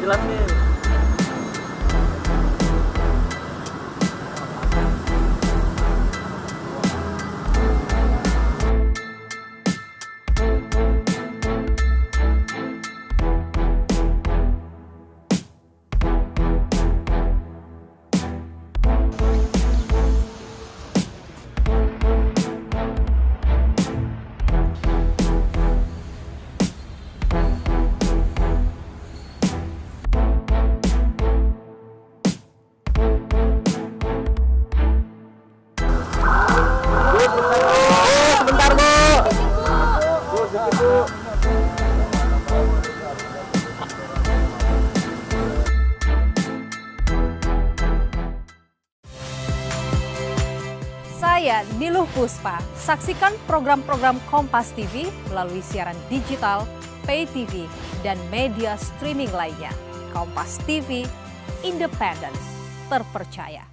jelas nih. Sebentar, Bu. Bu, sedikit, Bu. Saya Niluh Puspa. Saksikan program-program Kompas TV melalui siaran digital, pay TV, dan media streaming lainnya. Kompas TV, independen, terpercaya.